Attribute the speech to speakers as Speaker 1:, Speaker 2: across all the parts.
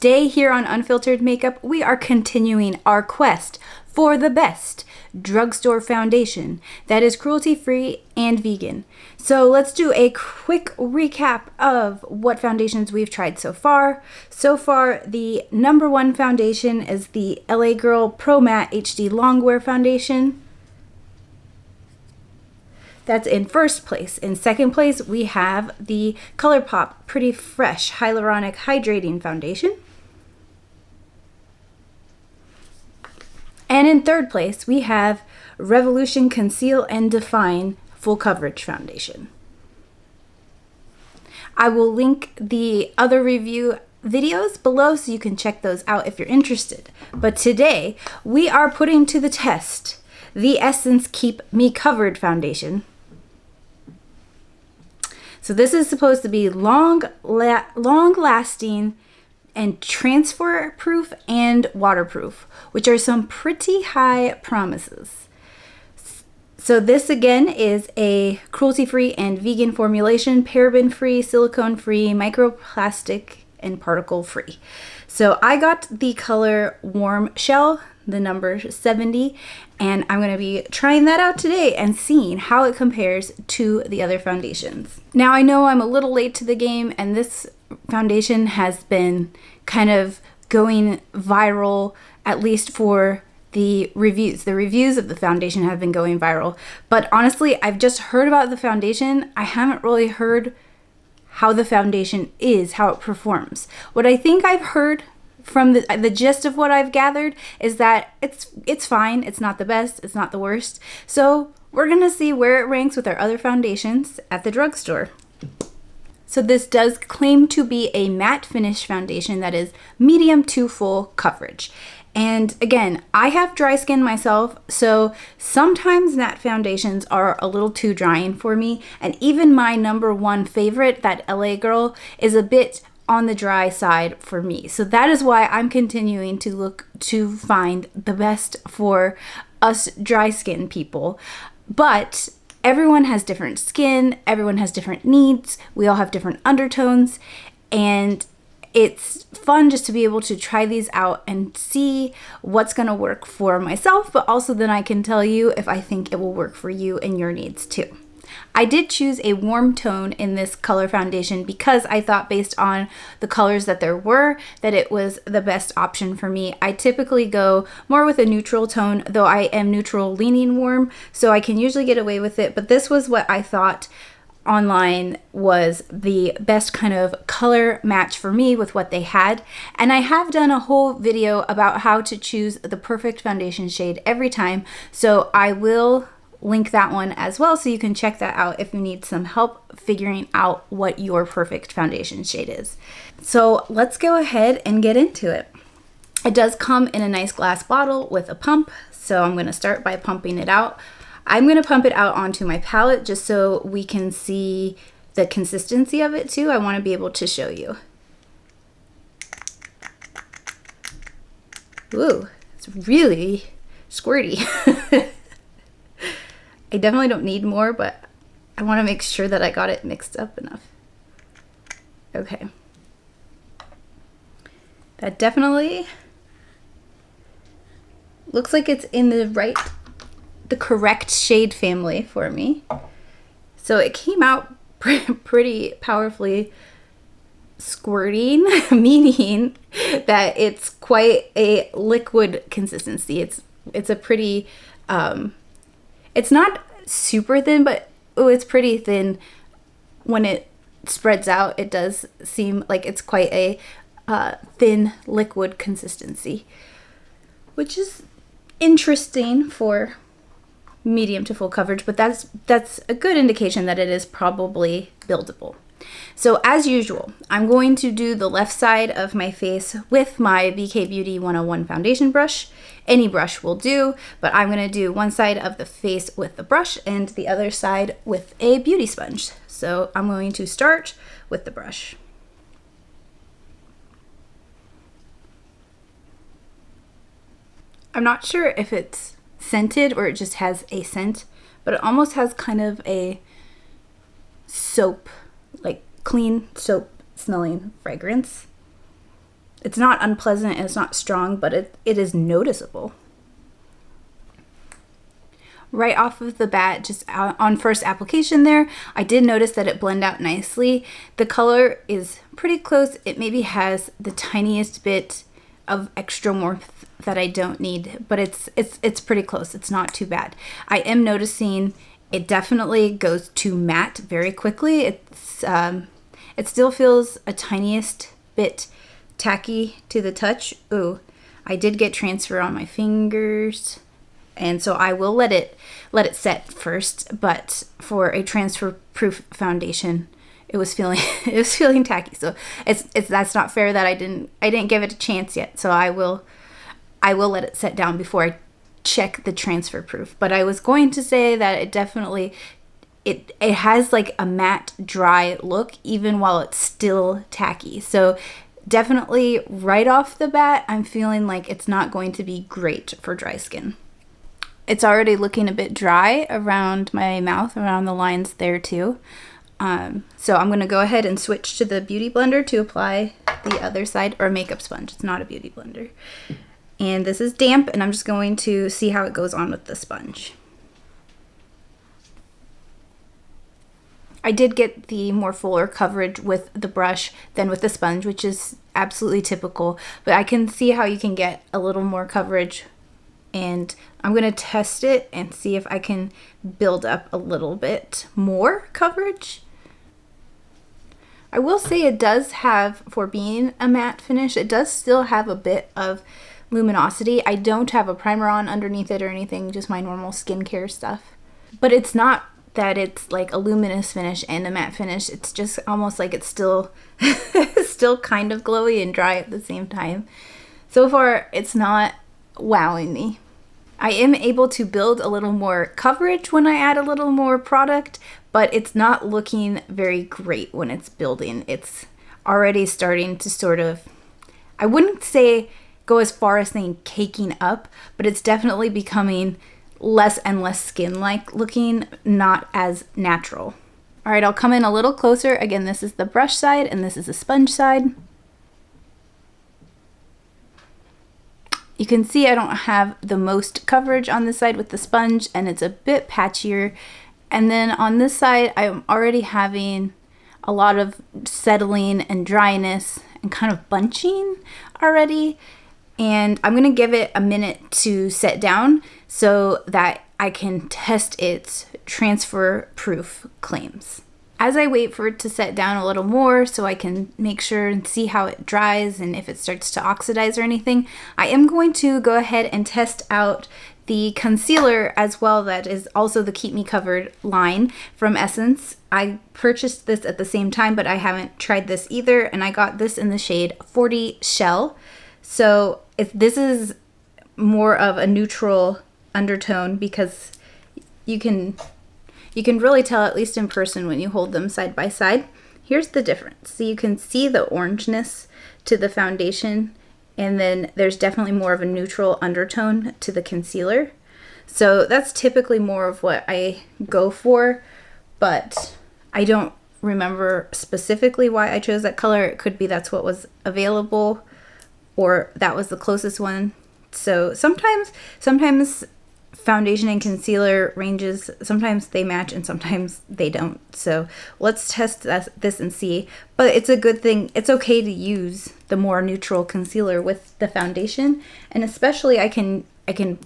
Speaker 1: Today here on Unfiltered Makeup, we are continuing our quest for the best drugstore foundation that is cruelty-free and vegan. So let's do a quick recap of what foundations we've tried so far. So far, the number one foundation is the LA Girl Pro Matte HD Longwear Foundation. That's in first place. In second place, we have the ColourPop Pretty Fresh Hyaluronic Hydrating Foundation. And in third place, we have Revolution Conceal and Define Full Coverage Foundation. I will link the other review videos below so you can check those out if you're interested. But today, we are putting to the test the Essence Keep Me Covered Foundation. So this is supposed to be long-lasting and transfer-proof and waterproof, which are some pretty high promises. So this again is a cruelty-free and vegan formulation, paraben-free, silicone-free, microplastic, and particle-free. So I got the color Warm Shell, the number 70, and I'm going to be trying that out today and seeing how it compares to the other foundations. Now I know I'm a little late to the game, and this foundation has been kind of going viral, at least for the reviews. The reviews of the foundation have been going viral, but honestly, I've just heard about the foundation. I haven't really heard how the foundation is, how it performs. What I think I've heard from the gist of what I've gathered is that it's fine. It's not the best. It's not the worst. So we're gonna see where it ranks with our other foundations at the drugstore. So this does claim to be a matte finish foundation that is medium to full coverage. And again, I have dry skin myself, so sometimes matte foundations are a little too drying for me. And even my number one favorite, that LA Girl, is a bit on the dry side for me. So that is why I'm continuing to look to find the best for us dry skin people. But everyone has different skin, everyone has different needs, we all have different undertones, and it's fun just to be able to try these out and see what's gonna work for myself, but also then I can tell you if I think it will work for you and your needs too. I did choose a warm tone in this color foundation because I thought, based on the colors that there were, that it was the best option for me. I typically go more with a neutral tone, though I am neutral leaning warm, so I can usually get away with it, but this was what I thought online was the best kind of color match for me with what they had. And I have done a whole video about how to choose the perfect foundation shade every time, so I will link that one as well, so you can check that out if you need some help figuring out what your perfect foundation shade is. So let's go ahead and get into it. It does come in a nice glass bottle with a pump, so I'm going to start by pumping it out. I'm going to pump it out onto my palette just so we can see the consistency of it too. I want to be able to show you. Ooh, it's really squirty. I definitely don't need more, but I want to make sure that I got it mixed up enough. Okay. That definitely looks like it's in the correct shade family for me. So it came out pretty powerfully squirting, meaning that it's quite a liquid consistency. It's a pretty, it's not super thin, but it's pretty thin. When it spreads out, it does seem like it's quite a thin liquid consistency, which is interesting for medium to full coverage, but that's a good indication that it is probably buildable. So as usual, I'm going to do the left side of my face with my BK Beauty 101 foundation brush. Any brush will do, but I'm going to do one side of the face with the brush and the other side with a beauty sponge. So I'm going to start with the brush. I'm not sure if it's scented or it just has a scent, but it almost has kind of a soap, like clean soap smelling fragrance. It's not unpleasant and it's not strong, but it is noticeable. Right off of the bat, just on first application there, I did notice that it blended out nicely. The color is pretty close. It maybe has the tiniest bit of extra warmth that I don't need, but it's pretty close. It's not too bad. I am noticing it definitely goes to matte very quickly. It still feels a tiniest bit tacky to the touch. Ooh, I did get transfer on my fingers, and so I will let it set first. But for a transfer proof foundation, it was feeling tacky. So that's not fair that I didn't give it a chance yet. So I will let it set down before I check the transfer proof. But I was going to say that it definitely it has like a matte dry look even while it's still tacky. So definitely right off the bat, I'm feeling like it's not going to be great for dry skin. It's already looking a bit dry around my mouth, around the lines there too. So I'm going to go ahead and switch to the Beauty Blender to apply the other side, or makeup sponge. It's not a Beauty Blender. And this is damp, and I'm just going to see how it goes on with the sponge. I did get the more fuller coverage with the brush than with the sponge, which is absolutely typical, but I can see how you can get a little more coverage, and I'm going to test it and see if I can build up a little bit more coverage. I will say it does have, for being a matte finish, it does still have a bit of luminosity. I don't have a primer on underneath it or anything, just my normal skincare stuff. But it's not that it's like a luminous finish and a matte finish. It's just almost like it's still still kind of glowy and dry at the same time. So far, it's not wowing me. I am able to build a little more coverage when I add a little more product, but it's not looking very great when it's building. It's already starting to sort of, I wouldn't say go as far as saying caking up, but it's definitely becoming less and less skin-like looking, not as natural. All right, I'll come in a little closer. Again, this is the brush side and this is the sponge side. You can see I don't have the most coverage on this side with the sponge, and it's a bit patchier. And then on this side, I'm already having a lot of settling and dryness and kind of bunching already. And I'm gonna give it a minute to set down so that I can test its transfer proof claims. As I wait for it to set down a little more so I can make sure and see how it dries and if it starts to oxidize or anything, I am going to go ahead and test out the concealer as well. That is also the Keep Me Covered line from Essence. I purchased this at the same time, but I haven't tried this either, and I got this in the shade 40 Shell. So if this is more of a neutral undertone, because you can really tell, at least in person, when you hold them side by side. Here's the difference. So you can see the orangeness to the foundation, and then there's definitely more of a neutral undertone to the concealer. So that's typically more of what I go for, but I don't remember specifically why I chose that color. It could be that's what was available, or that was the closest one. So sometimes foundation and concealer ranges, sometimes they match and sometimes they don't. So let's test this and see. But it's a good thing. It's okay to use the more neutral concealer with the foundation, and especially I can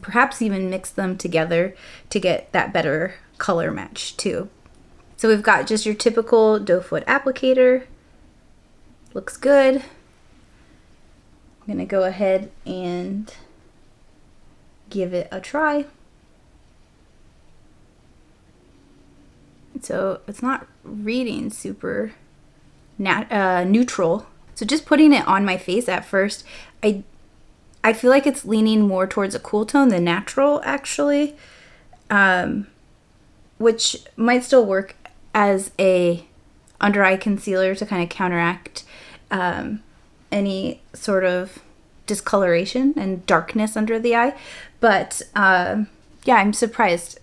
Speaker 1: perhaps even mix them together to get that better color match too. So we've got just your typical doe foot applicator. Looks good. I'm gonna go ahead and give it a try. So it's not reading super neutral. So just putting it on my face at first, I feel like it's leaning more towards a cool tone than natural, actually, which might still work as a under eye concealer to kind of counteract any sort of discoloration and darkness under the eye. But yeah, I'm surprised.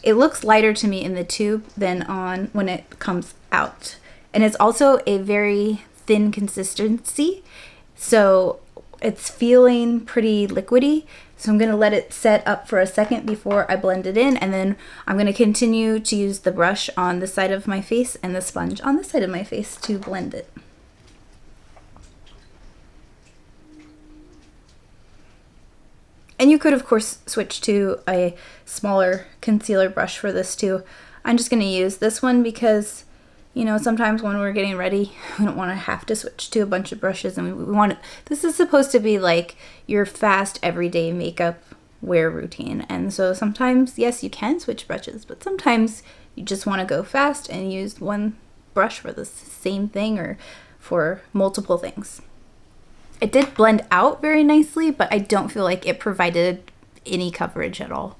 Speaker 1: It looks lighter to me in the tube than on when it comes out. And it's also a very thin consistency. So it's feeling pretty liquidy. So I'm going to let it set up for a second before I blend it in. And then I'm going to continue to use the brush on the side of my face and the sponge on the side of my face to blend it. And you could, of course, switch to a smaller concealer brush for this too. I'm just going to use this one because, you know, sometimes when we're getting ready, we don't want to have to switch to a bunch of brushes, and we want this is supposed to be like your fast everyday makeup wear routine. And so sometimes, yes, you can switch brushes, but sometimes you just want to go fast and use one brush for the same thing or for multiple things. It did blend out very nicely, but I don't feel like it provided any coverage at all.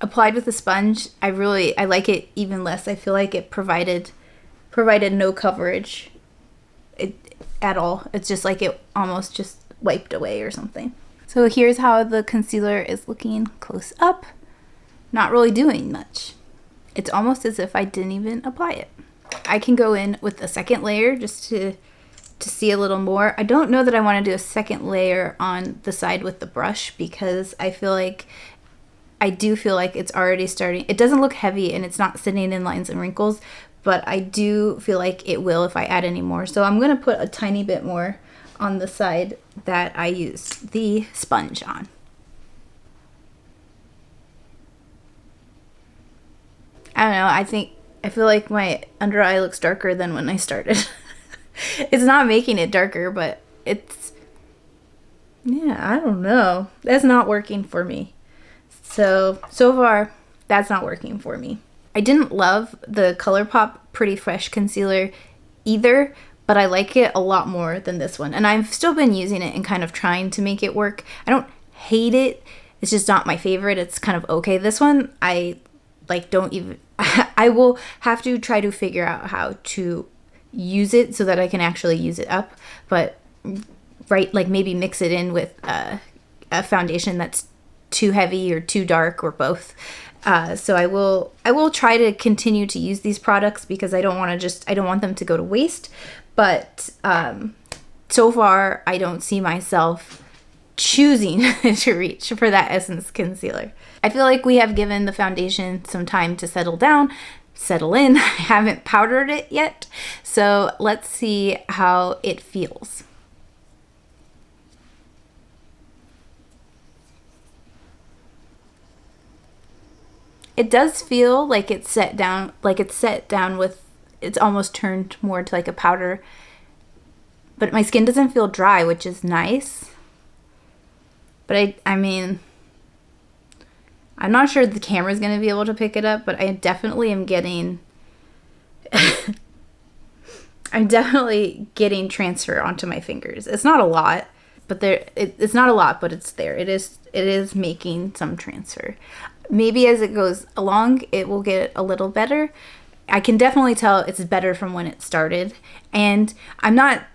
Speaker 1: Applied with a sponge, I like it even less. I feel like it provided no coverage at all. It's just like it almost just wiped away or something. So here's how the concealer is looking close up. Not really doing much. It's almost as if I didn't even apply it. I can go in with a second layer just to see a little more. I don't know that I want to do a second layer on the side with the brush because I do feel like it's already starting. It doesn't look heavy and it's not sitting in lines and wrinkles, but I do feel like it will if I add any more. So I'm going to put a tiny bit more on the side that I used the sponge on. I don't know. I feel like my under eye looks darker than when I started. It's not making it darker, but yeah, I don't know. That's not working for me. So far, that's not working for me. I didn't love the ColourPop Pretty Fresh concealer either, but I like it a lot more than this one. And I've still been using it and kind of trying to make it work. I don't hate it. It's just not my favorite. It's kind of okay. This one, I don't even... I will have to try to figure out how to use it so that I can actually use it up. But, maybe mix it in with a foundation that's too heavy or too dark or both. So I will try to continue to use these products because I don't want them to go to waste. But so far I don't see myself choosing to reach for that Essence concealer. I feel like we have given the foundation some time to settle in. I haven't powdered it yet. So let's see how it feels. It does feel like it's set down with, it's almost turned more to like a powder, but my skin doesn't feel dry, which is nice. But I mean, I'm not sure the camera's going to be able to pick it up, but I definitely am getting, I'm definitely getting transfer onto my fingers. It's not a lot, but it's not a lot, but it's there. It is making some transfer. Maybe as it goes along, it will get a little better. I can definitely tell it's better from when it started. And I'm not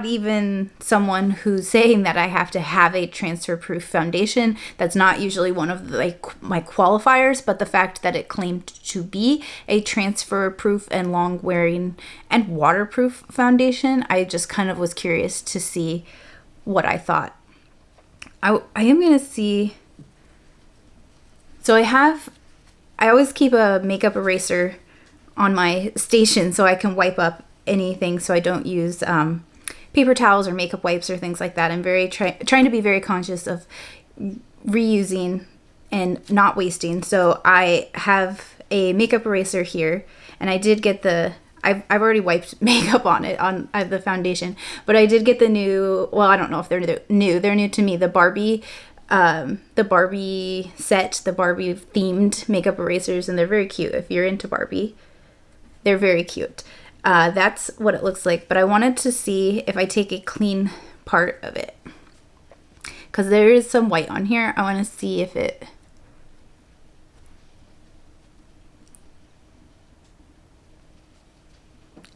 Speaker 1: even someone who's saying that I have to have a transfer-proof foundation. That's not usually one of my qualifiers, but the fact that it claimed to be a transfer-proof and long-wearing and waterproof foundation, I just kind of was curious to see what I thought. I am going to see... So I always keep a makeup eraser on my station so I can wipe up anything, so I don't use paper towels or makeup wipes or things like that. I'm trying to be very conscious of reusing and not wasting. So I have a makeup eraser here, and I did get I've already wiped makeup on it, on the foundation, but I did get the new, well, I don't know if they're new. They're new to me, the Barbie set, the Barbie themed makeup erasers, and they're very cute. If you're into Barbie, they're very cute. That's what it looks like, but I wanted to see if I take a clean part of it, because there is some white on here. I want to see if it...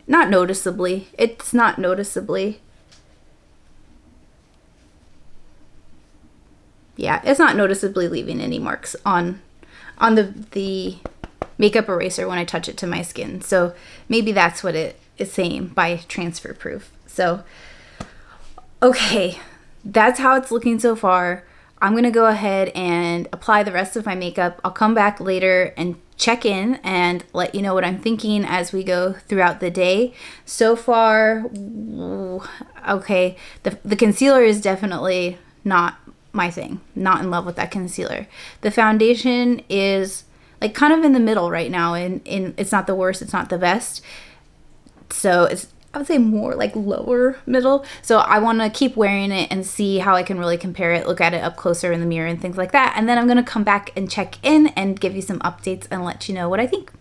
Speaker 1: Not noticeably. It's not noticeably. Yeah, it's not noticeably leaving any marks on the makeup eraser when I touch it to my skin. So maybe that's what it is saying by transfer proof. So, okay, that's how it's looking so far. I'm going to go ahead and apply the rest of my makeup. I'll come back later and check in and let you know what I'm thinking as we go throughout the day. So far, okay, the concealer is definitely not my thing. Not in love with that concealer. The foundation is like kind of in the middle right now, and it's not the worst, it's not the best. So it's, I would say, more like lower middle. So I want to keep wearing it and see how I can really compare it, look at it up closer in the mirror and things like that. And then I'm going to come back and check in and give you some updates and let you know what I think.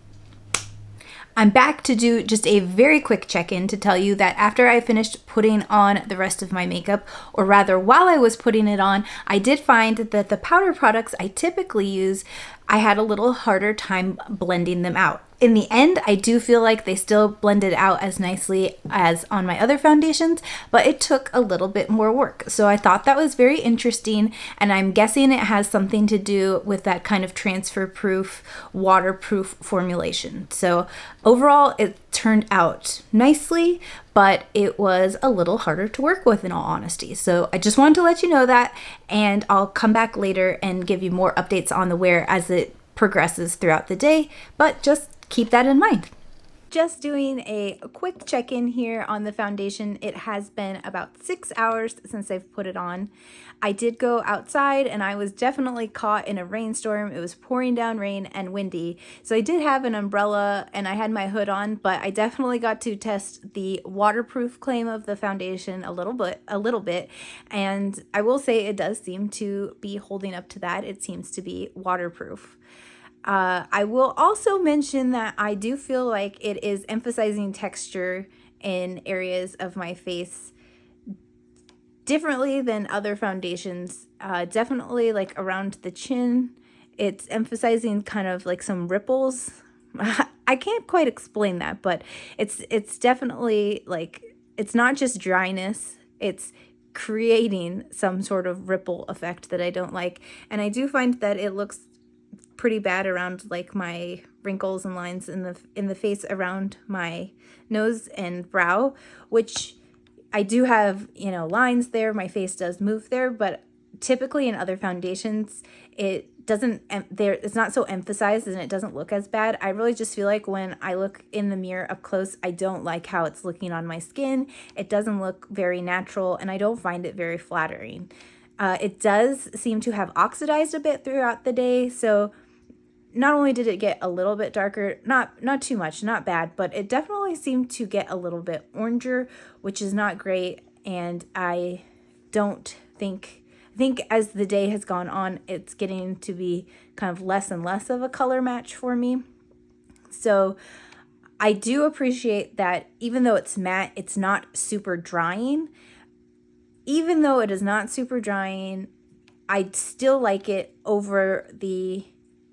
Speaker 1: I'm back to do just a very quick check-in to tell you that after I finished putting on the rest of my makeup, or rather while I was putting it on, I did find that the powder products I typically use, I had a little harder time blending them out. In the end, I do feel like they still blended out as nicely as on my other foundations, but it took a little bit more work. So I thought that was very interesting, and I'm guessing it has something to do with that kind of transfer-proof, waterproof formulation. So overall, it turned out nicely, but it was a little harder to work with in all honesty. So I just wanted to let you know that, and I'll come back later and give you more updates on the wear as it progresses throughout the day, but just keep that in mind. Just doing a quick check-in here on the foundation. It has been about 6 hours since I've put it on. I did go outside and I was definitely caught in a rainstorm. It was pouring down rain and windy. So I did have an umbrella and I had my hood on, but I definitely got to test the waterproof claim of the foundation a little bit. And I will say it does seem to be holding up to that. It seems to be waterproof. I will also mention that I do feel like it is emphasizing texture in areas of my face differently than other foundations. Definitely like around the chin, it's emphasizing kind of like some ripples. I can't quite explain that, but it's definitely like, it's not just dryness, it's creating some sort of ripple effect that I don't like. And I do find that it looks pretty bad around like my wrinkles and lines in the face around my nose and brow, which I do have, you know, lines there. My face does move there, but typically in other foundations, it doesn't, it's not so emphasized and it doesn't look as bad. I really just feel like when I look in the mirror up close, I don't like how it's looking on my skin. It doesn't look very natural and I don't find it very flattering. It does seem to have oxidized a bit throughout the day, so not only did it get a little bit darker, not too much, not bad, but it definitely seemed to get a little bit oranger, which is not great. And I think as the day has gone on, it's getting to be kind of less and less of a color match for me. So I do appreciate that even though it's matte, it's not super drying. Even though it is not super drying, I still like it over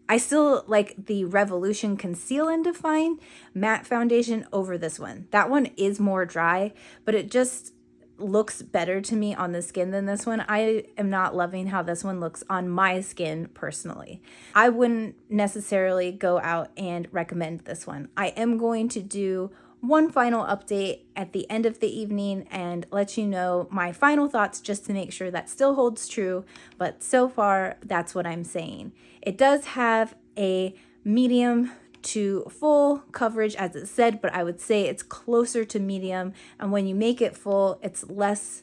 Speaker 1: I still like the Revolution Conceal and Define matte foundation over this one. That one is more dry, but it just looks better to me on the skin than this one. I am not loving how this one looks on my skin personally. I wouldn't necessarily go out and recommend this one. I am going to do one final update at the end of the evening and let you know my final thoughts just to make sure that still holds true, but so far that's what I'm saying. It does have a medium to full coverage as it said, but I would say it's closer to medium, and when you make it full, it's less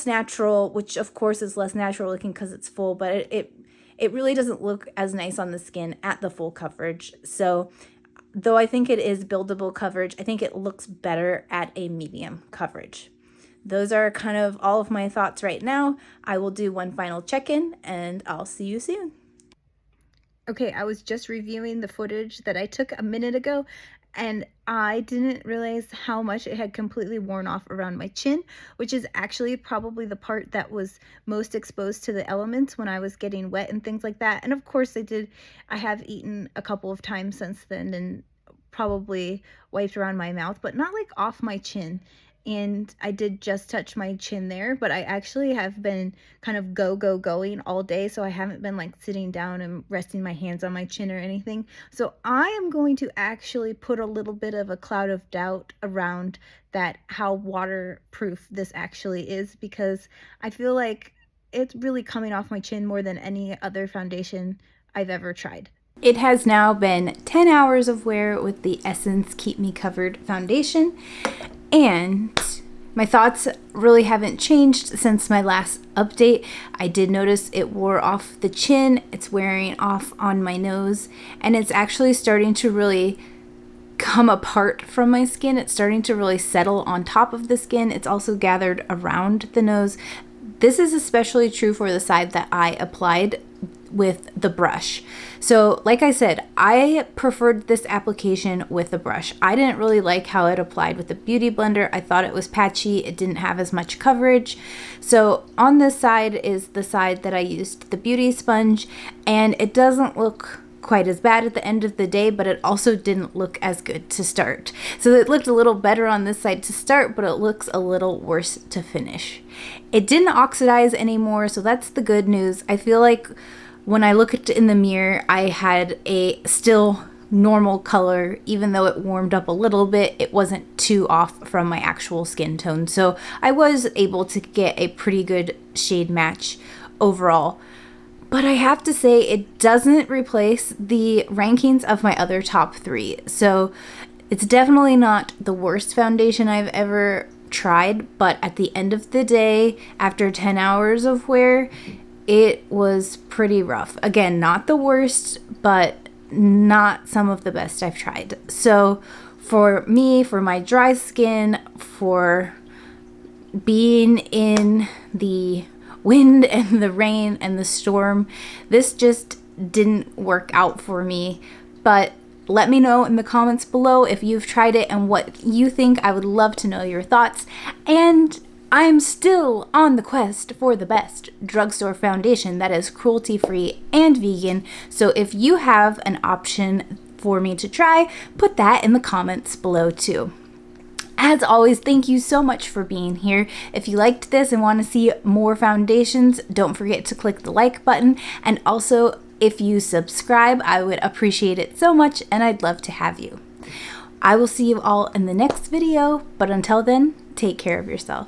Speaker 1: natural, which of course is less natural looking because it's full, but it really doesn't look as nice on the skin at the full coverage. So though I think it is buildable coverage, I think it looks better at a medium coverage. Those are kind of all of my thoughts right now. I will do one final check-in and I'll see you soon. Okay, I was just reviewing the footage that I took a minute ago and I didn't realize how much it had completely worn off around my chin, which is actually probably the part that was most exposed to the elements when I was getting wet and things like that. And of course I have eaten a couple of times since then and probably wiped around my mouth, but not like off my chin. and I did just touch my chin there, but I actually have been kind of going all day, so I haven't been like sitting down and resting my hands on my chin or anything. So I am going to actually put a little bit of a cloud of doubt around that, how waterproof this actually is, because I feel like it's really coming off my chin more than any other foundation I've ever tried. It has now been 10 hours of wear with the Essence Keep Me Covered foundation, and my thoughts really haven't changed since my last update. I did notice it wore off the chin, it's wearing off on my nose, and it's actually starting to really come apart from my skin. It's starting to really settle on top of the skin. It's also gathered around the nose. This is especially true for the side that I applied with the brush. So like I said, I preferred this application with the brush. I didn't really like how it applied with the Beauty Blender. I thought it was patchy. It didn't have as much coverage. So on this side is the side that I used the beauty sponge, and it doesn't look quite as bad at the end of the day, but it also didn't look as good to start. So it looked a little better on this side to start, but it looks a little worse to finish. It didn't oxidize anymore, so that's the good news. I feel like when I looked in the mirror, I had a still normal color. Even though it warmed up a little bit, it wasn't too off from my actual skin tone. So I was able to get a pretty good shade match overall. But I have to say, it doesn't replace the rankings of my other top 3. So it's definitely not the worst foundation I've ever tried, but at the end of the day, after 10 hours of wear, it was pretty rough. Again, not the worst, but not some of the best I've tried. So for me, for my dry skin, for being in the wind and the rain and the storm, this just didn't work out for me. But let me know in the comments below if you've tried it and what you think. I would love to know your thoughts. And I'm still on the quest for the best drugstore foundation that is cruelty-free and vegan. So if you have an option for me to try, put that in the comments below too. As always, thank you so much for being here. If you liked this and want to see more foundations, don't forget to click the like button. And also, if you subscribe, I would appreciate it so much, and I'd love to have you. I will see you all in the next video, but until then, take care of yourself.